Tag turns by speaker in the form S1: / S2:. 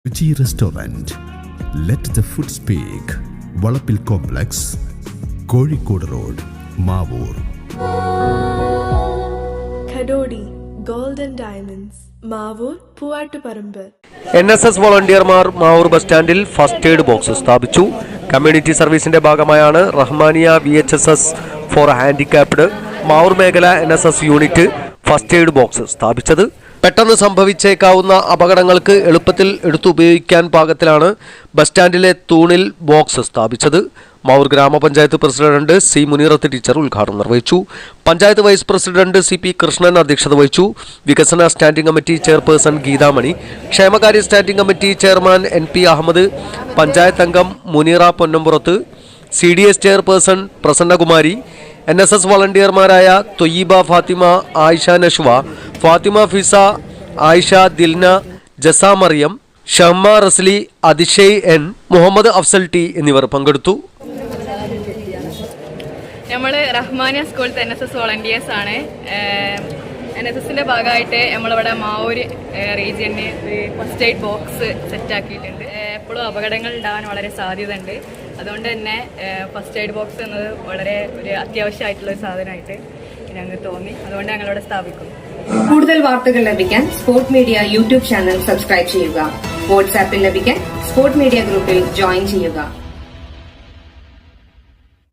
S1: Ruchi Restaurant. Let the food speak. Valapil Complex, Kozhikode Road, Mavur.
S2: Kadodi Gold and Diamonds, Mavur, Puvattuparambur.
S3: NSS വോളണ്ടിയർമാർ Mavoor bus സ്റ്റാൻഡിൽ first aid box സ്ഥാപിച്ചു. Community സർവീസിന്റെ ഭാഗമായാണ് Rahmania VHSS for handicapped Mavoor മേഖല NSS unit first aid box സ്ഥാപിച്ചത്. പെട്ടെന്ന് സംഭവിച്ചേക്കാവുന്ന അപകടങ്ങൾക്ക് എളുപ്പത്തിൽ എടുത്തുപയോഗിക്കാൻ പാകത്തിലാണ് ബസ് സ്റ്റാൻഡിലെ തൂണിൽ ബോക്സ് സ്ഥാപിച്ചത്. മാവൂർ ഗ്രാമപഞ്ചായത്ത് പ്രസിഡന്റ് C. മുനീറത്ത് ടീച്ചർ ഉദ്ഘാടനം നിർവഹിച്ചു. Panchayat vice president CP Krishnan അധ്യക്ഷത വഹിച്ചു. വികസന സ്റ്റാൻഡിംഗ് കമ്മിറ്റി ചെയർപേഴ്സൺ ഗീതാമണി, ക്ഷേമകാര്യ standing committee chairman NP Ahammed, panchayat അംഗം Muneera Ponnampurath, CDS chairperson Prasannakumari, NSS വോളണ്ടിയർമാരായ തൊയ്യിബ ഫാത്തിമ, ആയിഷ നഷ്വ, ഫാത്തിമ ഫിസ, ആയിഷ ദിൽന, ജസ മറിയം, ഷഹ്മ റസ്ലി, അതിഷയ് N, മുഹമ്മദ് അഫ്സൽ T എന്നിവർ പങ്കെടുത്തു.
S4: നമ്മൾ റഹ്മാനിയ സ്കൂളിലത്തെ NSS വോളണ്ടിയേഴ്സ് ആണ്. NSSന്റെ ഭാഗമായിട്ട് നമ്മളിവിടെ മാവൂർ റീജിയന് ഫസ്റ്റ് എയ്ഡ് ബോക്സ് സെറ്റാക്കിയിട്ടുണ്ട്. എപ്പോഴും അപകടങ്ങൾ ഉണ്ടാകാൻ വളരെ സാധ്യത ഉണ്ട്. അതുകൊണ്ട് തന്നെ ഫസ്റ്റ് എയ്ഡ് ബോക്സ് എന്നത് വളരെ ഒരു അത്യാവശ്യമായിട്ടുള്ള ഒരു സാധനമായിട്ട് ഞങ്ങൾക്ക് തോന്നി. അതുകൊണ്ട് ഞങ്ങളിവിടെ സ്ഥാപിക്കുന്നു.
S5: കൂടുതൽ വാർത്തകൾ ലഭിക്കാൻ sport media YouTube channel subscribe ചെയ്യുക. വാട്സാപ്പിൽ ലഭിക്കാൻ സ്പോർട് മീഡിയ ഗ്രൂപ്പിൽ ജോയിൻ ചെയ്യുക.